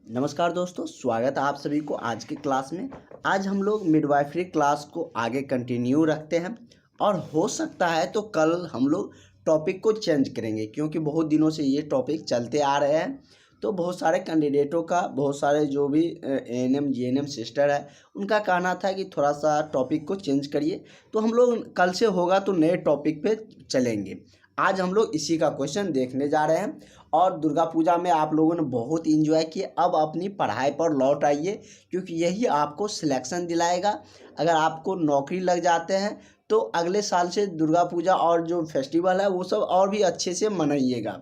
नमस्कार दोस्तों, स्वागत है आप सभी को आज की क्लास में। आज हम लोग मिडवाइफरी क्लास को आगे कंटिन्यू रखते हैं और हो सकता है तो कल हम लोग टॉपिक को चेंज करेंगे, क्योंकि बहुत दिनों से ये टॉपिक चलते आ रहे हैं। तो बहुत सारे कैंडिडेटों का, बहुत सारे जो भी एएनएम जीएनएम सिस्टर है, उनका कहना था कि थोड़ा सा टॉपिक को चेंज करिए। तो हम लोग कल से होगा तो नए टॉपिक पे चलेंगे। आज हम लोग इसी का क्वेश्चन देखने जा रहे हैं। और दुर्गा पूजा में आप लोगों ने बहुत इंजॉय किए, अब अपनी पढ़ाई पर लौट आइए, क्योंकि यही आपको सिलेक्शन दिलाएगा। अगर आपको नौकरी लग जाते हैं तो अगले साल से दुर्गा पूजा और जो फेस्टिवल है वो सब और भी अच्छे से मनाइएगा।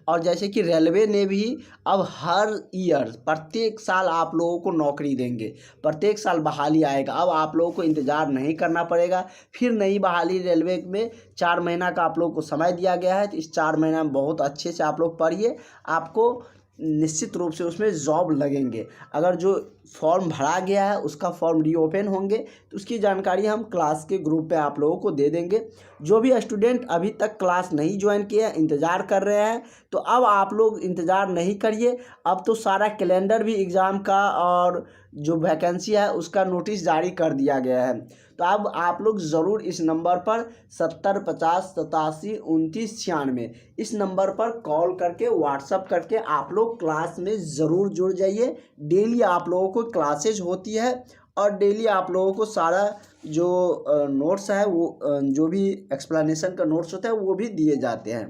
और जैसे कि रेलवे ने भी अब हर ईयर प्रत्येक साल आप लोगों को नौकरी देंगे, प्रत्येक साल बहाली आएगा। अब आप लोगों को इंतज़ार नहीं करना पड़ेगा। फिर नई बहाली रेलवे में 4 महीना का आप लोगों को समय दिया गया है। तो इस 4 महीना में बहुत अच्छे से आप लोग पढ़िए, आपको निश्चित रूप से उसमें जॉब लगेंगे। अगर जो फॉर्म भरा गया है उसका फॉर्म रीओपन होंगे तो उसकी जानकारी हम क्लास के ग्रुप पे आप लोगों को दे देंगे। जो भी स्टूडेंट अभी तक क्लास नहीं ज्वाइन किए हैं, इंतज़ार कर रहे हैं, तो अब आप लोग इंतज़ार नहीं करिए। अब तो सारा कैलेंडर भी एग्ज़ाम का और जो वैकेंसी है उसका नोटिस जारी कर दिया गया है। तो अब आप लोग ज़रूर इस नंबर पर 70 50 87 29 96 इस नंबर पर कॉल करके व्हाट्सअप करके आप लोग क्लास में ज़रूर जुड़ जाइए। डेली आप लोगों को क्लासेज होती है और डेली आप लोगों को सारा जो नोट्स है वो जो भी एक्सप्लेनेशन का नोट्स होता है वो भी दिए जाते हैं।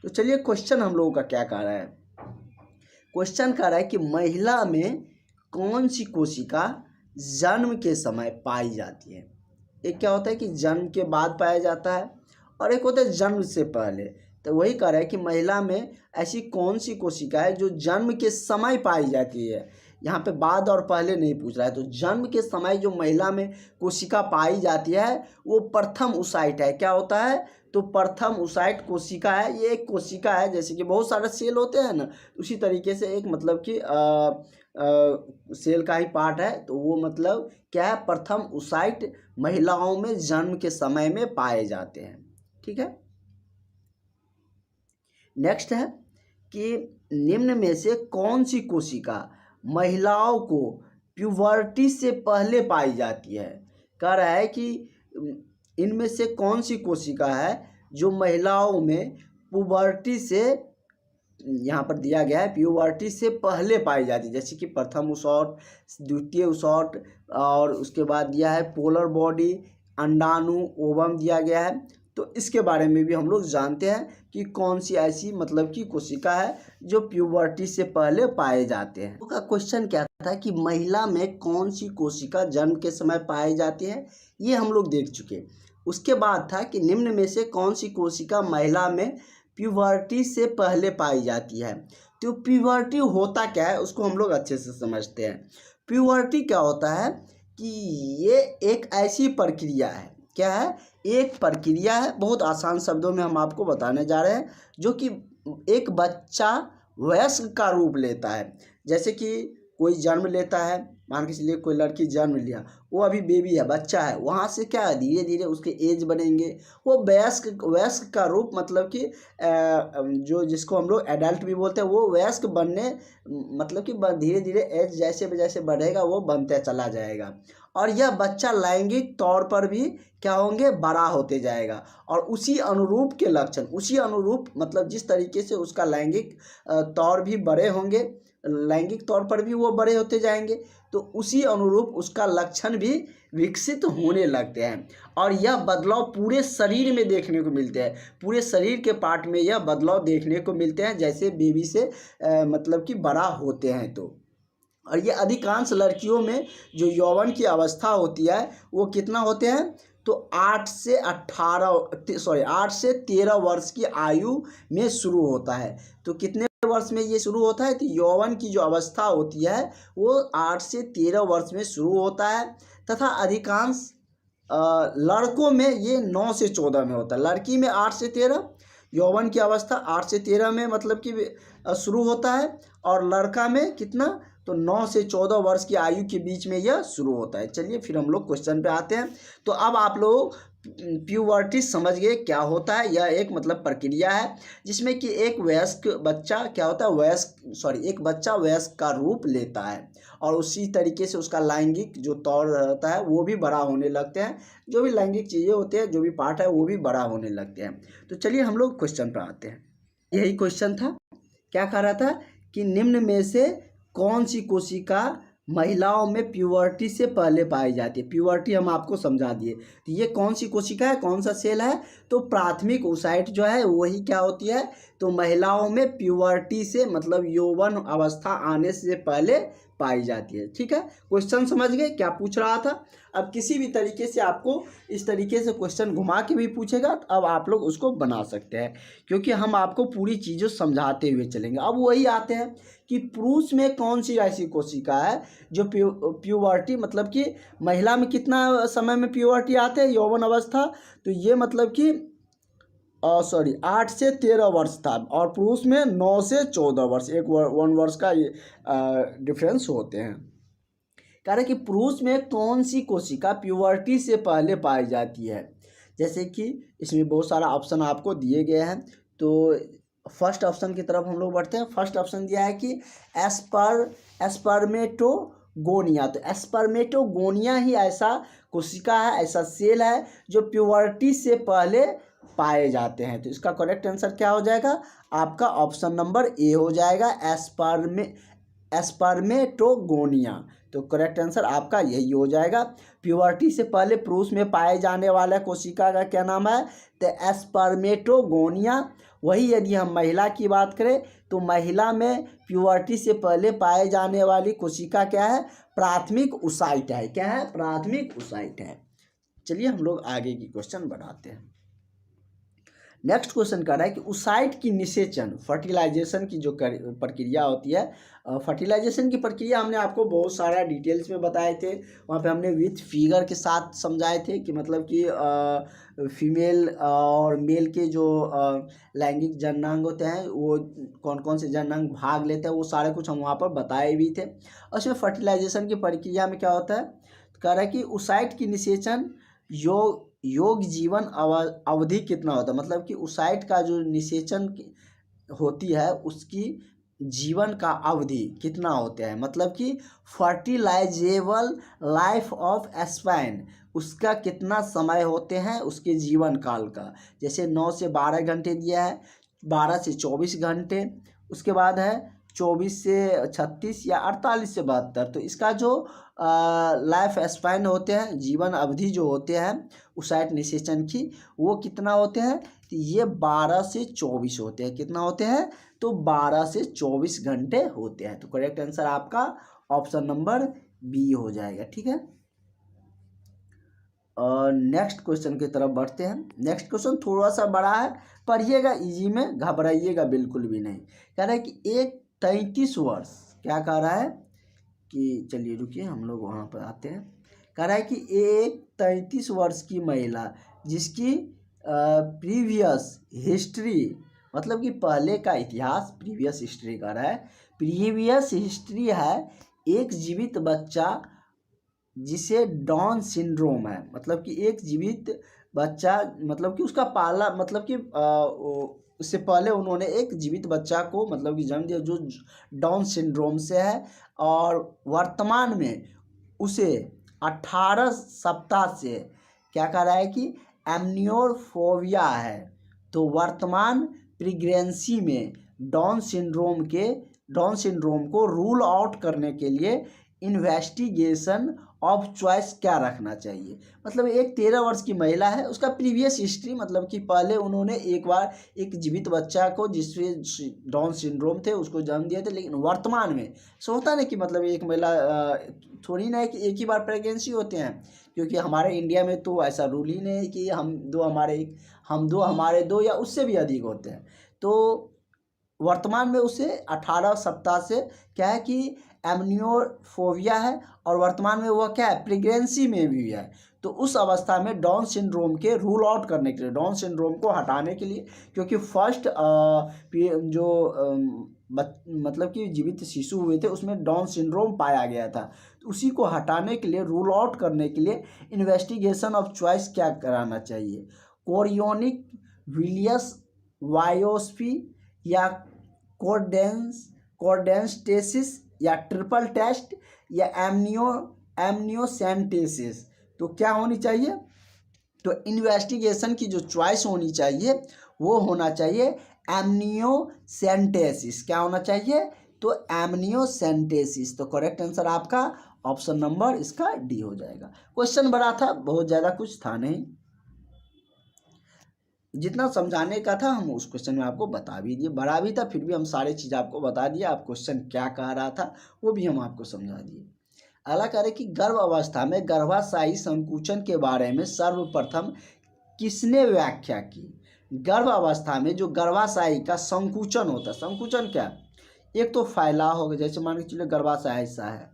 तो चलिए, क्वेश्चन हम लोगों का क्या कह रहा है। क्वेश्चन कह रहा है कि महिला में कौन सी कोशिका जन्म के समय पाई जाती है। एक क्या होता है कि जन्म के बाद पाया जाता है और एक होता है जन्म से पहले। तो वही कह रहा है कि महिला में ऐसी कौन सी कोशिका है जो जन्म के समय पाई जाती है। यहाँ पे बाद और पहले नहीं पूछ रहा है। तो जन्म के समय जो महिला में कोशिका पाई जाती है वो प्रथम ओसाइट है। क्या होता है? तो प्रथम ओसाइट कोशिका है। ये एक कोशिका है, जैसे कि बहुत सारे सेल होते हैं ना, उसी तरीके से एक मतलब कि सेल का ही पार्ट है। तो वो मतलब क्या है? प्रथम ओसाइट महिलाओं में जन्म के समय में पाए जाते हैं। ठीक है। नेक्स्ट है कि निम्न में से कौन सी कोशिका महिलाओं को प्यूबर्टी से पहले पाई जाती है। कह रहा है कि इनमें से कौन सी कोशिका है जो महिलाओं में प्यूबर्टी से, यहाँ पर दिया गया है प्यूबर्टी से पहले पाई जाती है, जैसे कि प्रथम ओसौट, द्वितीय ओसौट, और उसके बाद दिया है पोलर बॉडी, अंडाणु, ओवम दिया गया है। तो इसके बारे में भी हम लोग जानते हैं कि कौन सी ऐसी मतलब कि कोशिका है जो प्यूबर्टी से पहले पाए जाते हैं। उसका क्वेश्चन क्या था कि महिला में कौन सी कोशिका जन्म के समय पाई जाती है, ये हम लोग देख चुके। उसके बाद था कि निम्न में से कौन सी कोशिका महिला में प्यूबर्टी से पहले पाई जाती है। तो प्यूबर्टी होता क्या है उसको हम लोग अच्छे से समझते हैं। प्यूबर्टी क्या होता है कि ये एक ऐसी प्रक्रिया है। क्या है? एक प्रक्रिया है। बहुत आसान शब्दों में हम आपको बताने जा रहे हैं, जो कि एक बच्चा वयस्क का रूप लेता है। जैसे कि कोई जन्म लेता है, मान के चलिए कोई लड़की जन्म लिया, वो अभी बेबी है, बच्चा है, वहाँ से क्या है धीरे धीरे उसके एज बनेंगे, वो वयस्क का रूप मतलब कि जो जिसको हम लोग एडल्ट भी बोलते हैं, वो वयस्क बनने मतलब कि धीरे धीरे एज जैसे जैसे बढ़ेगा वो बनते चला जाएगा। और यह बच्चा लैंगिक तौर पर भी क्या होंगे, बड़ा होते जाएगा। और उसी अनुरूप के लक्षण, उसी अनुरूप मतलब जिस तरीके से उसका लैंगिक तौर भी बड़े होंगे, लैंगिक तौर पर भी वो बड़े होते जाएंगे, तो उसी अनुरूप उसका लक्षण भी विकसित होने लगते हैं। और यह बदलाव पूरे शरीर में देखने को मिलते हैं। पूरे शरीर के पार्ट में यह बदलाव देखने को मिलते हैं, जैसे बेबी से मतलब कि बड़ा होते हैं। तो और ये अधिकांश लड़कियों में जो यौवन की अवस्था होती है वो कितना होते हैं, तो 8 से 13 वर्ष की आयु में शुरू होता है। तो कितने वर्ष में ये शुरू होता है? तो यौवन की जो अवस्था होती है वो 8 से 13 वर्ष में शुरू होता है। तथा अधिकांश लड़कों में ये 9 से 14 में होता है। लड़की में 8 से 13, यौवन की अवस्था 8 से 13 में मतलब कि शुरू होता है, और लड़का में कितना, तो 9 से 14 वर्ष की आयु के बीच में यह शुरू होता है। चलिए फिर हम लोग क्वेश्चन पे आते हैं। तो अब आप लोग प्यूबर्टी समझ गए क्या होता है। यह एक मतलब प्रक्रिया है जिसमें कि एक वयस्क बच्चा क्या होता है, एक बच्चा वयस्क का रूप लेता है और उसी तरीके से उसका लैंगिक जो तौर रहता है वो भी बड़ा होने लगते हैं। जो भी लैंगिक चीज़ें होती हैं, जो भी पार्ट है वो भी बड़ा होने लगते हैं। तो चलिए हम लोग क्वेश्चन पर आते हैं। यही क्वेश्चन था, क्या कह रहा था कि निम्न में से कौन सी कोशिका महिलाओं में प्यूबर्टी से पहले पाई जाती है। प्यूबर्टी हम आपको समझा दिए, तो ये कौन सी कोशिका है, कौन सा सेल है, तो प्राथमिक ओसाइट जो है वही क्या होती है, तो महिलाओं में प्यूबर्टी से मतलब यौवन अवस्था आने से पहले पाई जाती है। ठीक है, क्वेश्चन समझ गए क्या पूछ रहा था। अब किसी भी तरीके से आपको इस तरीके से क्वेश्चन घुमा के भी पूछेगा तो अब आप लोग उसको बना सकते हैं, क्योंकि हम आपको पूरी चीज़ें समझाते हुए चलेंगे। अब वही आते हैं कि पुरुष में कौन सी ऐसी कोशिका है जो प्यूबर्टी मतलब कि महिला में कितना समय में प्यूबर्टी आते हैं, यौवन अवस्था, तो ये मतलब कि 8 से 13 वर्ष था और पुरुष में 9 से 14 वर्ष, 1 वर्ष का ये डिफरेंस होते हैं। कह रहे कि पुरुष में कौन सी कोशिका प्यूबर्टी से पहले पाई जाती है। जैसे कि इसमें बहुत सारा ऑप्शन आपको दिए गए हैं, तो फर्स्ट ऑप्शन की तरफ हम लोग बढ़ते हैं। फर्स्ट ऑप्शन दिया है कि एस्पर्मेटोगोनिया। तो एस्पर्मेटोगोनिया ही ऐसा कोशिका है, ऐसा सेल है जो प्यूबर्टी से पहले पाए जाते हैं। तो इसका करेक्ट आंसर क्या हो जाएगा, आपका ऑप्शन नंबर ए हो जाएगा, एस्पर्मेटोगोनिया। तो करेक्ट आंसर आपका यही हो जाएगा। प्यूबर्टी से पहले पुरुष में पाए जाने वाला कोशिका का क्या नाम है, तो एस्पर्मेटोगोनिया। वही यदि हम महिला की बात करें तो महिला में प्यूबर्टी से पहले पाए जाने वाली कोशिका क्या है, प्राथमिक ओसाइट है। क्या है, प्राथमिक ओसाइट है। चलिए हम लोग आगे की क्वेश्चन बढ़ाते हैं। नेक्स्ट क्वेश्चन कर रहा है कि ओसाइट की निषेचन, फर्टिलाइजेशन की जो प्रक्रिया होती है, फर्टिलाइजेशन की प्रक्रिया हमने आपको बहुत सारा डिटेल्स में बताए थे। वहाँ पे हमने विथ फिगर के साथ समझाए थे कि मतलब कि फीमेल और मेल के जो लैंगिक जननांग होते हैं वो कौन कौन से जननांग भाग लेते हैं, वो सारे कुछ हम वहाँ पर बताए भी थे। और इसमें फर्टिलाइजेशन की प्रक्रिया में क्या होता है, कह रहा है कि ओसाइट की निषेचन योग जीवन अवधि कितना होता है, मतलब कि ओसाइट का जो निषेचन होती है उसकी जीवन का अवधि कितना होता है, मतलब कि फर्टिलाइजेबल लाइफ ऑफ स्पैन, उसका कितना समय होते हैं उसके जीवन काल का। जैसे 9 से 12 घंटे दिया है, 12 से 24 घंटे, उसके बाद है 24 से 36 या 48 से 72। तो इसका जो लाइफ स्पैन होते हैं, जीवन अवधि जो होते हैं ओसाइट निषेचन की, वो कितना होते हैं, तो ये 12 से 24 होते हैं। कितना होते हैं, तो 12 से 24 घंटे होते हैं। तो करेक्ट आंसर आपका ऑप्शन नंबर बी हो जाएगा। ठीक है, और नेक्स्ट क्वेश्चन की तरफ बढ़ते हैं। नेक्स्ट क्वेश्चन थोड़ा सा बड़ा है, पढ़िएगा इजी में, घबराइएगा बिल्कुल भी नहीं। कह रहा है कि एक 33 वर्ष, क्या कह रहा है कि चलिए रुकिए हम लोग वहाँ पर आते हैं। कह रहा है कि एक 33 वर्ष की महिला जिसकी प्रीवियस हिस्ट्री, मतलब कि पहले का इतिहास, प्रीवियस हिस्ट्री कर रहा है, प्रीवियस हिस्ट्री है एक जीवित बच्चा जिसे डाउन सिंड्रोम है, मतलब कि एक जीवित बच्चा, मतलब कि उसका पाला, मतलब कि उससे पहले उन्होंने एक जीवित बच्चा को मतलब कि जन्म दिया जो डाउन सिंड्रोम से है, और वर्तमान में उसे 18 सप्ताह से क्या कह रहा है कि एमनियोफोबिया है। तो वर्तमान प्रेगनेंसी में डाउन सिंड्रोम को रूल आउट करने के लिए इन्वेस्टिगेशन ऑफ चॉइस क्या रखना चाहिए। मतलब एक 13 वर्ष की महिला है, उसका प्रीवियस हिस्ट्री, मतलब कि पहले उन्होंने एक बार एक जीवित बच्चा को जिससे डाउन सिंड्रोम थे उसको जन्म दिया था, लेकिन वर्तमान में ऐसा होता नहीं कि मतलब एक महिला थोड़ी ना है कि एक ही बार प्रेगनेंसी होते हैं, क्योंकि हमारे इंडिया में तो ऐसा रूल ही नहीं है कि हम दो हमारे दो या उससे भी अधिक होते हैं। तो वर्तमान में उसे 18 सप्ताह से क्या है कि एमनियोफोबिया है, और वर्तमान में वह क्या है, प्रेगनेंसी में भी है। तो उस अवस्था में डाउन सिंड्रोम के रूल आउट करने के लिए, डाउन सिंड्रोम को हटाने के लिए, क्योंकि फर्स्ट जो मतलब कि जीवित शिशु हुए थे उसमें डाउन सिंड्रोम पाया गया था, तो उसी को हटाने के लिए, रूल आउट करने के लिए इन्वेस्टिगेशन ऑफ चॉइस क्या कराना चाहिए, कोरियोनिक विलियस वायोस्फी या कोर्डेंस्टेसिस या ट्रिपल टेस्ट या एमनियोसेंटेसिस। तो क्या होनी चाहिए, तो इन्वेस्टिगेशन की जो चॉइस होनी चाहिए वो होना चाहिए एमनियोसेंटेसिस। क्या होना चाहिए, तो एमनियोसेंटेसिस। तो करेक्ट आंसर आपका ऑप्शन नंबर इसका डी हो जाएगा। क्वेश्चन बड़ा था, बहुत ज़्यादा कुछ था नहीं, जितना समझाने का था हम उस क्वेश्चन में आपको बता भी दिए, बड़ा भी था फिर भी हम सारी चीज़ आपको बता दिए, आप क्वेश्चन क्या कह रहा था वो भी हम आपको समझा दिए। अगला कह रहे कि गर्भ अवस्था में गर्भाशयी संकुचन के बारे में सर्वप्रथम किसने व्याख्या की। गर्भ अवस्था में जो गर्भाशयी का संकुचन होता है, संकुचन क्या, एक तो फैलाव हो गया, जैसे मान के चलिए गर्भाशय ऐसा है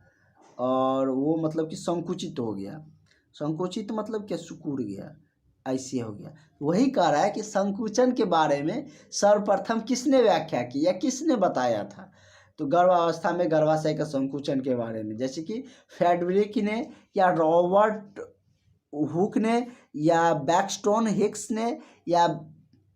और वो मतलब कि संकुचित हो गया, संकुचित मतलब क्या, सिकुड़ गया, ऐसे हो गया। वही कह रहा है कि संकुचन के बारे में सर्वप्रथम किसने व्याख्या की या किसने बताया था। तो गर्भावस्था में गर्भाशय का संकुचन के बारे में, जैसे कि फ्रेडरिक ने या रॉबर्ट हुक ने या बैक्स्टोन हिक्स ने या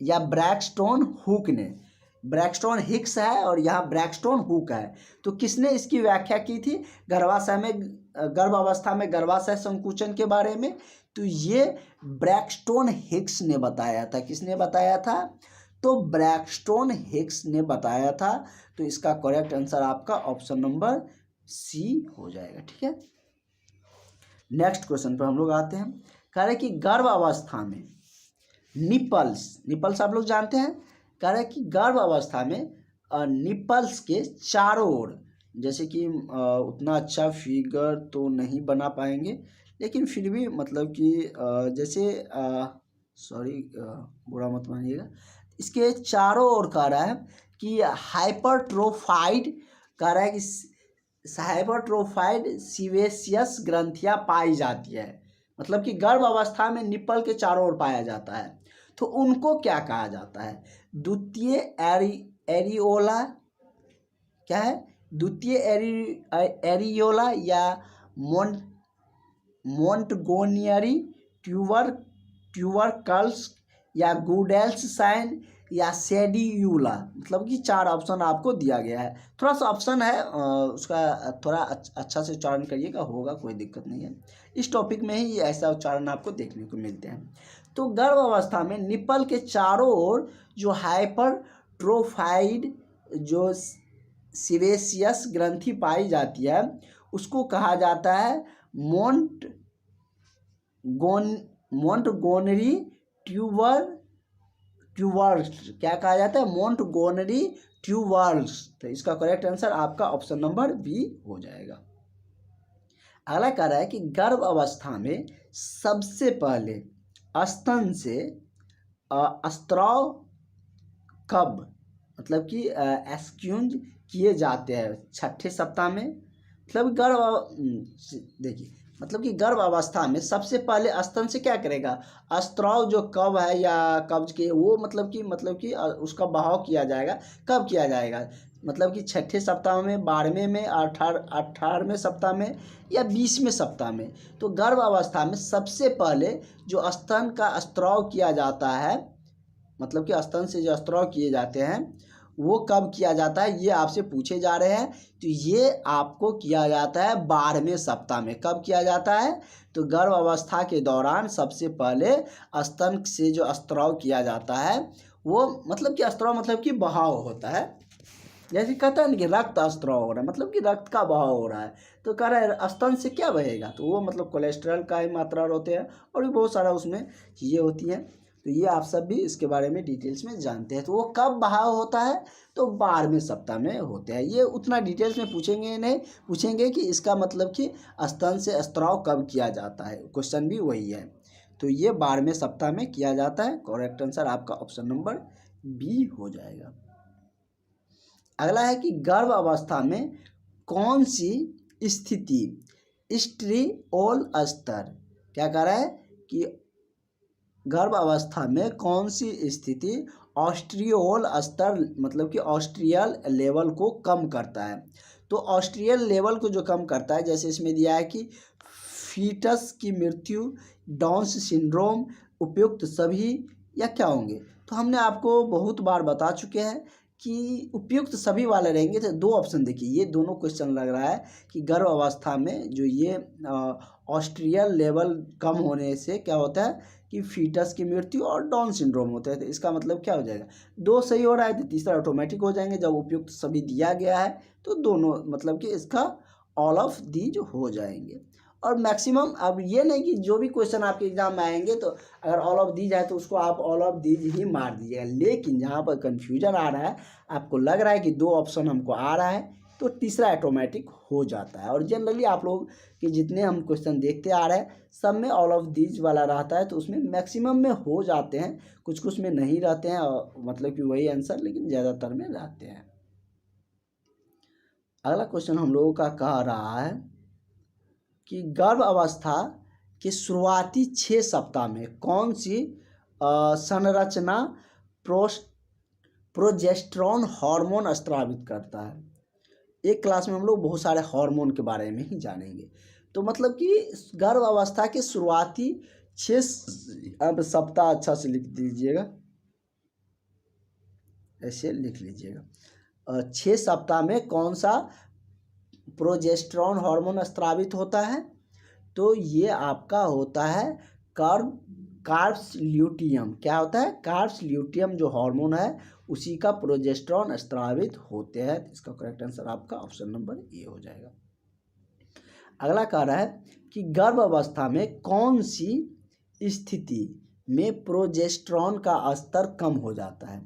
ब्रैक्सटोन हुक ने। ब्रैक्सटोन हिक्स है और यहाँ ब्रैक्सटोन हुक है। तो किसने इसकी व्याख्या की थी गर्भाशय में, गर्भ अवस्था में गर्भाशय संकुचन के बारे में, तो ये ब्रैक्सटोन हिक्स ने बताया था। किसने बताया था, तो ब्रैक्सटोन हिक्स ने बताया था। तो इसका करेक्ट आंसर आपका ऑप्शन नंबर सी हो जाएगा। ठीक है, नेक्स्ट क्वेश्चन पर हम लोग आते हैं। कह रहे कि गर्भ अवस्था में निपल्स आप लोग जानते हैं। कह रहे कि गर्भ अवस्था में निपल्स के चारों ओर, जैसे कि उतना अच्छा फिगर तो नहीं बना पाएंगे लेकिन फिर भी मतलब कि जैसे सॉरी बुरा मत मानिएगा, इसके चारों ओर कह रहा है कि हाइपरट्रोफाइड, कह रहा है कि हाइपरट्रोफाइड सीवेसियस ग्रंथियां पाई जाती है। मतलब कि गर्भ अवस्था में निप्पल के चारों ओर पाया जाता है, तो उनको क्या कहा जाता है, द्वितीय एरियोला, क्या है, द्वितीय एरियोला या मोंटगोनियरी ट्यूबरकल्स या गुडेल्स साइन या सेडियूला। मतलब कि 4 ऑप्शन आपको दिया गया है, थोड़ा सा ऑप्शन है उसका थोड़ा अच्छा से उच्चारण करिएगा, होगा कोई दिक्कत नहीं है। इस टॉपिक में ही ऐसा उच्चारण आपको देखने को मिलते हैं। तो गर्भ अवस्था में निप्पल के चारों ओर जो हाइपरट्रोफाइड जो सीवेसियस ग्रंथि पाई जाती है उसको कहा जाता है मोंटगोनरी ट्यूबर्स। क्या कहा जाता है, मोंटगोनरी ट्यूबर्स। तो इसका करेक्ट आंसर आपका ऑप्शन नंबर बी हो जाएगा। अगला कह रहा है कि गर्भ अवस्था में सबसे पहले स्तन से स्त्राव कब, मतलब कि एक्सक्यूज किए जाते हैं, 6ठे सप्ताह में। मतलब देखिए, मतलब कि गर्भ अवस्था में सबसे पहले स्तन से क्या करेगा, स्त्राव जो कब है या कब्ज के वो मतलब कि उसका बहाव किया जाएगा। कब किया जाएगा, मतलब कि 6ठे सप्ताह में, 12वें में, 18वें सप्ताह में या 20वें सप्ताह में। तो गर्भ अवस्था में सबसे पहले जो स्तन का स्त्राव किया जाता है, मतलब कि स्तन से जो स्त्राव किए जाते हैं वो कब किया जाता है, ये आपसे पूछे जा रहे हैं। तो ये आपको किया जाता है 12वें सप्ताह में। कब किया जाता है, तो गर्भ अवस्था के दौरान सबसे पहले स्तन से जो स्त्राव किया जाता है वो मतलब कि स्त्राव मतलब कि बहाव होता है, जैसे कहता है ना कि रक्त स्त्राव हो रहा है, मतलब कि रक्त का बहाव हो रहा है। तो कह रहा है स्तन से क्या बहेगा, तो वो मतलब कोलेस्ट्रॉल का ही मात्रा होते हैं और भी बहुत सारा उसमें चीज़ें होती हैं। तो ये आप सब भी इसके बारे में डिटेल्स में जानते हैं। तो वो कब बहाव होता है, तो 12वें सप्ताह में होते हैं। ये उतना डिटेल्स में पूछेंगे नहीं, पूछेंगे कि इसका मतलब कि स्तन से स्त्राव कब किया जाता है, क्वेश्चन भी वही है। तो ये 12वें सप्ताह में किया जाता है। करेक्ट आंसर आपका ऑप्शन नंबर बी हो जाएगा। अगला है कि गर्भ अवस्था में कौन सी स्थिति स्ट्रियोल स्तर, क्या कह रहा है कि गर्भ अवस्था में कौन सी स्थिति ऑस्ट्रियोल स्तर मतलब कि ऑस्ट्रियल लेवल को कम करता है। तो ऑस्ट्रियल लेवल को जो कम करता है, जैसे इसमें दिया है कि फीटस की मृत्यु, डाउन्स सिंड्रोम, उपयुक्त सभी, या क्या होंगे। तो हमने आपको बहुत बार बता चुके हैं कि उपयुक्त सभी वाले रहेंगे। तो दो ऑप्शन देखिए, ये दोनों क्वेश्चन लग रहा है कि गर्भ अवस्था में जो ये ऑस्ट्रियल लेवल कम होने से क्या होता है कि फीटस की मृत्यु और डाउन सिंड्रोम होता है। तो इसका मतलब क्या हो जाएगा, दो सही हो रहा है तो तीसरा ऑटोमेटिक हो जाएंगे। जब उपयुक्त सभी दिया गया है तो दोनों मतलब कि इसका ऑल ऑफ दीज हो जाएंगे। और मैक्सिमम, अब ये नहीं कि जो भी क्वेश्चन आपके एग्जाम में आएंगे तो अगर ऑल ऑफ दीज है तो उसको आप ऑल ऑफ दीज ही मार दीजिएगा। लेकिन जहाँ पर कन्फ्यूजन आ रहा है, आपको लग रहा है कि दो ऑप्शन हमको आ रहा है, तो तीसरा ऑटोमेटिक हो जाता है। और जनरली आप लोग कि जितने हम क्वेश्चन देखते आ रहे हैं सब में ऑल ऑफ दीज वाला रहता है, तो उसमें मैक्सिमम में हो जाते हैं, कुछ कुछ में नहीं रहते हैं, मतलब कि वही आंसर, लेकिन ज़्यादातर में रहते हैं। अगला क्वेश्चन हम लोगों का कह रहा है कि गर्भ अवस्था के शुरुआती 6 सप्ताह में कौन सी संरचना प्रोजेस्टेरॉन हार्मोन स्रावित करता है। एक क्लास में हम लोग बहुत सारे हार्मोन के बारे में ही जानेंगे। तो मतलब कि गर्भ अवस्था के शुरुआती 6 सप्ताह, अच्छा से लिख दीजिएगा, ऐसे लिख लीजिएगा, 6 सप्ताह में कौन सा प्रोजेस्टेरॉन हार्मोन स्रावित होता है। तो ये आपका होता है कार्ब्स ल्यूटियम। क्या होता है, कार्ब्स ल्यूटियम जो हार्मोन है उसी का प्रोजेस्टेरॉन स्रावित होते हैं। इसका करेक्ट आंसर आपका ऑप्शन नंबर ए हो जाएगा। अगला कह रहा है कि गर्भ अवस्था में कौन सी स्थिति में प्रोजेस्टेरॉन का स्तर कम हो जाता है।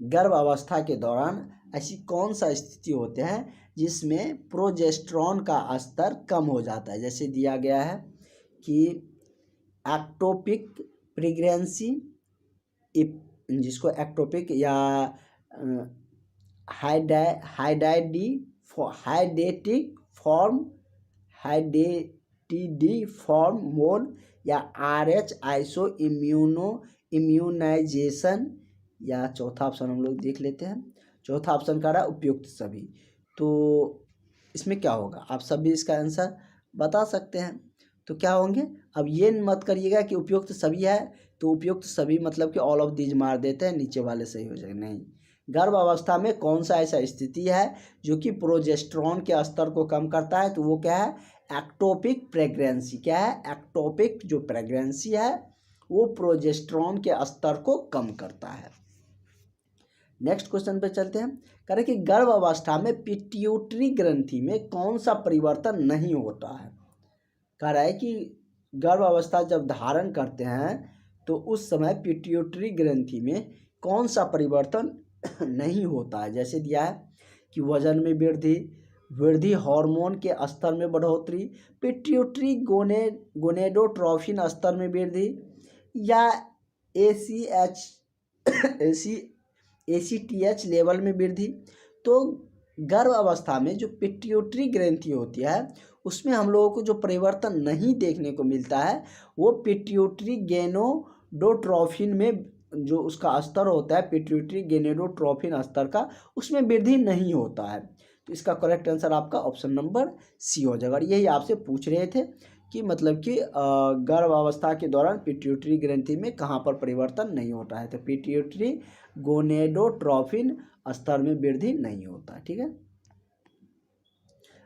गर्भ अवस्था के दौरान ऐसी कौन सा स्थिति होते हैं जिसमें प्रोजेस्टेरॉन का स्तर कम हो जाता है। जैसे दिया गया है कि एक्टोपिक प्रेगनेंसी, जिसको एक्टोपिक या हाइडेटिडी फॉर्म मोल, या RH आइसो इम्यूनाइजेशन, या चौथा ऑप्शन हम लोग देख लेते हैं। चौथा ऑप्शन कह रहा है उपयुक्त सभी। तो इसमें क्या होगा, आप सब भी इसका आंसर बता सकते हैं। तो क्या होंगे, अब ये मत करिएगा कि उपयुक्त सभी है तो उपयुक्त सभी मतलब कि ऑल ऑफ दीज मार देते हैं, नीचे वाले सही हो जाएंगे। नहीं, गर्भ अवस्था में कौन सा ऐसा स्थिति है जो कि प्रोजेस्टेरॉन के स्तर को कम करता है, तो वो क्या है, एक्टोपिक प्रेगनेंसी। क्या है, एक्टोपिक जो प्रेगनेंसी है वो प्रोजेस्टेरॉन के स्तर को कम करता है। नेक्स्ट क्वेश्चन पे चलते हैं। कह रहे कि गर्भ अवस्था में पिट्यूटरी ग्रंथि में कौन सा परिवर्तन नहीं होता है। कह रहा है कि गर्भ अवस्था जब धारण करते हैं तो उस समय पिट्यूटरी ग्रंथि में कौन सा परिवर्तन नहीं होता है। जैसे दिया है कि वजन में वृद्धि, हार्मोन के स्तर में बढ़ोतरी, पिट्यूटरी गोनेडोट्रोफिन स्तर में वृद्धि, या ACTH लेवल में वृद्धि। तो गर्भ अवस्था में जो पिट्यूटरी ग्रंथि होती है उसमें हम लोगों को जो परिवर्तन नहीं देखने को मिलता है वो पिट्यूटरी गोनेडोट्रोफिन में जो उसका स्तर होता है, पिट्यूटरी गोनेडोट्रोफिन स्तर का, उसमें वृद्धि नहीं होता है। तो इसका करेक्ट आंसर आपका ऑप्शन नंबर सी हो जाएगा। यही आपसे पूछ रहे थे कि मतलब कि गर्भ अवस्था के दौरान पिट्यूटरी ग्रंथि में कहाँ पर परिवर्तन नहीं होता है। तो पिट्यूटरी गोनेडोट्रोफिन स्तर में वृद्धि नहीं होता है। ठीक है।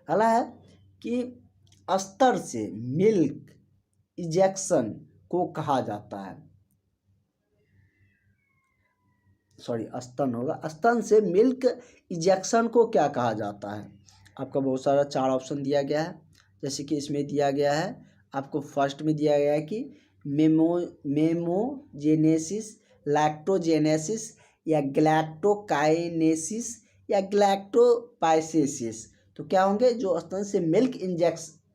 अगला है कि स्तर से मिल्क इजेक्शन को कहा जाता है, सॉरी स्तन होगा, स्तन से मिल्क इजेक्शन को क्या कहा जाता है। आपका बहुत सारा 4 ऑप्शन दिया गया है। जैसे कि इसमें दिया गया है, आपको फर्स्ट में दिया गया है कि मेमोजेनेसिस, लैक्टोजेनेसिस, या ग्लैक्टोकाइनेसिस, या ग्लैक्टोपाइसेसिस। तो क्या होंगे, जो स्तन से मिल्क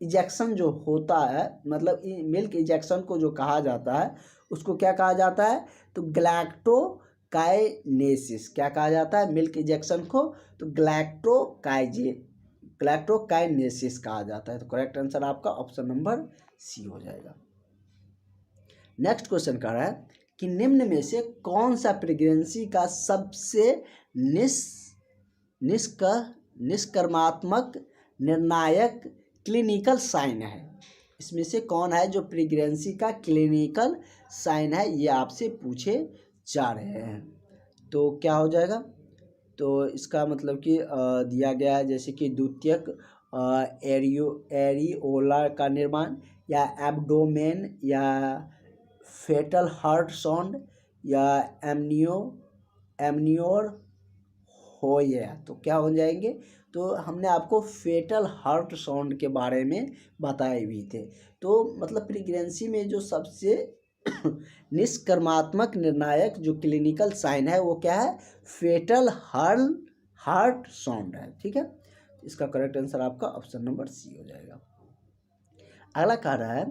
इजेक्शन जो होता है, मतलब मिल्क इजेक्शन को जो कहा जाता है उसको क्या कहा जाता है, तो ग्लैक्टोकाइनेसिस क्या कहा जाता है मिल्क इजेक्शन को, तो ग्लैक्टोकाइनेसिस कहा जाता है। तो करेक्ट आंसर आपका ऑप्शन नंबर सी हो जाएगा। नेक्स्ट क्वेश्चन कह रहा है कि निम्न में से कौन सा प्रेगनेंसी का सबसे निष्कर्मात्मक निर्णायक क्लिनिकल साइन है। इसमें से कौन है जो प्रेगनेंसी का क्लिनिकल साइन है, ये आपसे पूछे जा रहे हैं। तो क्या हो जाएगा, तो इसका मतलब कि दिया गया है जैसे कि द्वितीयक एरियोला का निर्माण, या एब्डोमेन, या फेटल हार्ट साउंड, या एमनियोर हो या। तो क्या हो जाएंगे, तो हमने आपको फेटल हार्ट साउंड के बारे में बताए भी थे। तो मतलब प्रेगनेंसी में जो सबसे निष्कर्मात्मक निर्णायक जो क्लिनिकल साइन है वो क्या है, फेटल हार्ट साउंड है। ठीक है, इसका करेक्ट आंसर आपका ऑप्शन नंबर सी हो जाएगा। अगला कह रहा है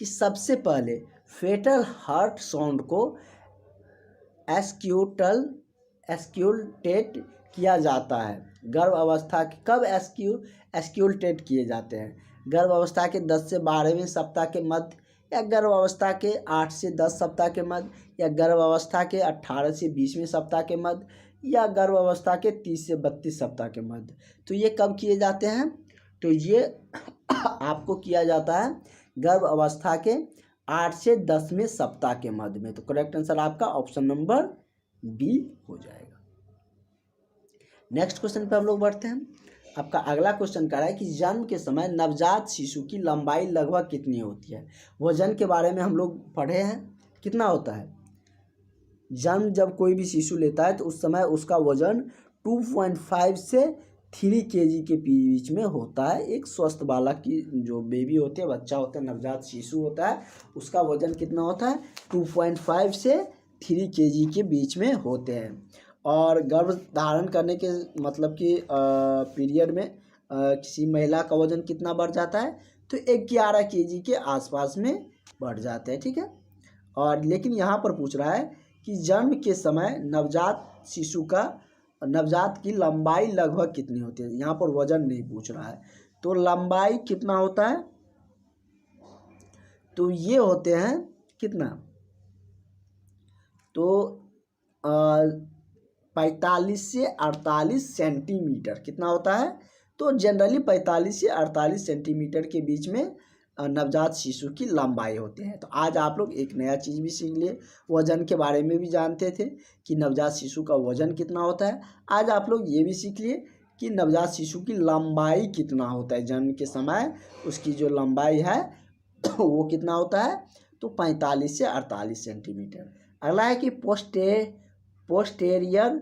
कि सबसे पहले फेटल हार्ट साउंड को एस्क्यूल्टेट किया जाता है गर्भ अवस्था के, कब एस्क्यूल्टेट किए जाते हैं, गर्भ अवस्था के 10 से 12वें सप्ताह के मध्य, या गर्भ अवस्था के 8 से 10 सप्ताह के मध्य, या गर्भ अवस्था के 18 से 20वें सप्ताह के मध्य, या गर्भ अवस्था के 30 से 32 सप्ताह के मध्य। तो ये कब किए जाते हैं, तो ये आपको किया जाता है गर्भ अवस्था के 8 से 10वें सप्ताह के मध्य में। तो करेक्ट आंसर आपका ऑप्शन नंबर बी हो जाएगा। नेक्स्ट क्वेश्चन पे हम लोग बढ़ते हैं। आपका अगला क्वेश्चन कह रहा है कि जन्म के समय नवजात शिशु की लंबाई लगभग कितनी होती है। वजन के बारे में हम लोग पढ़े हैं, कितना होता है जन्म, जब कोई भी शिशु लेता है तो उस समय उसका वजन 2.5 से 3 kg के बीच में होता है। एक स्वस्थ बालक की जो बेबी होते हैं, बच्चा होता है, नवजात शिशु होता है, उसका वजन कितना होता है 2.5 से 3 kg के बीच में होते हैं। और गर्भ धारण करने के मतलब कि पीरियड में किसी महिला का वजन कितना बढ़ जाता है, तो 11 kg के आसपास में बढ़ जाता है। ठीक है, और लेकिन यहाँ पर पूछ रहा है कि जन्म के समय नवजात की लंबाई लगभग कितनी होती है। यहाँ पर वजन नहीं पूछ रहा है, तो लंबाई कितना होता है, तो ये होते हैं कितना, तो 45 से 48 सेंटीमीटर कितना होता है, तो जनरली 45 से 48 सेंटीमीटर के बीच में नवजात शिशु की लंबाई होते हैं। तो आज आप लोग एक नया चीज़ भी सीख लिए, वजन के बारे में भी जानते थे कि नवजात शिशु का वजन कितना होता है। आज आप लोग ये भी सीख लिए कि नवजात शिशु की लंबाई कितना होता है, जन्म के समय उसकी जो लंबाई है वो कितना होता है, तो 45 से 48 सेंटीमीटर। अगला है कि पोस्टेरियर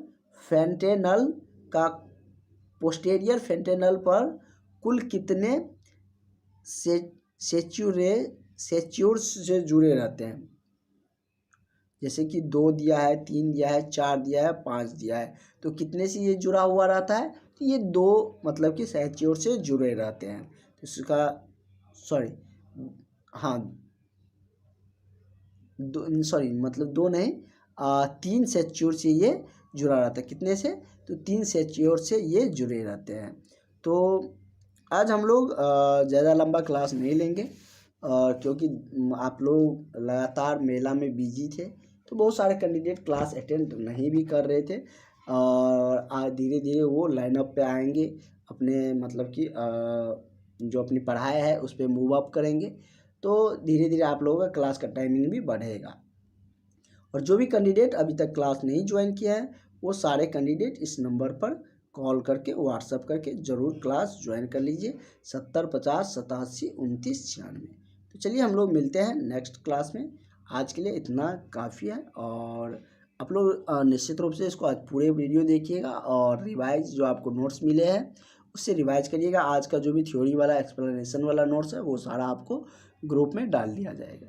फेंटेनल पर कुल कितने सेच्यूर्स से जुड़े रहते हैं। जैसे कि 2 दिया है, 3 दिया है, 4 दिया है, 5 दिया है, तो कितने से ये जुड़ा हुआ रहता है, तो ये 2 मतलब कि सेच्यूर से जुड़े रहते हैं। तो इसका मतलब 2 नहीं 3 सेच्यूर से ये जुड़ा रहता है। कितने से, तो 3 सेच्यूर से ये जुड़े रहते हैं। तो आज हम लोग ज़्यादा लंबा क्लास नहीं लेंगे, क्योंकि आप लोग लगातार मेला में बिजी थे, तो बहुत सारे कैंडिडेट क्लास अटेंड नहीं भी कर रहे थे, और धीरे धीरे वो लाइनअप पे आएंगे, अपने मतलब कि जो अपनी पढ़ाई है उस पर मूव अप करेंगे। तो धीरे धीरे आप लोगों का क्लास का टाइमिंग भी बढ़ेगा। और जो भी कैंडिडेट अभी तक क्लास नहीं ज्वाइन किया है, वो सारे कैंडिडेट इस नंबर पर कॉल करके व्हाट्सअप करके ज़रूर क्लास ज्वाइन कर लीजिए, 70 50 87 29 96। तो चलिए हम लोग मिलते हैं नेक्स्ट क्लास में। आज के लिए इतना काफ़ी है, और आप लोग निश्चित रूप से इसको आज पूरे वीडियो देखिएगा, और रिवाइज जो आपको नोट्स मिले हैं उससे रिवाइज करिएगा। आज का जो भी थ्योरी वाला एक्सप्लेनेशन वाला नोट्स है वो सारा आपको ग्रुप में डाल दिया जाएगा।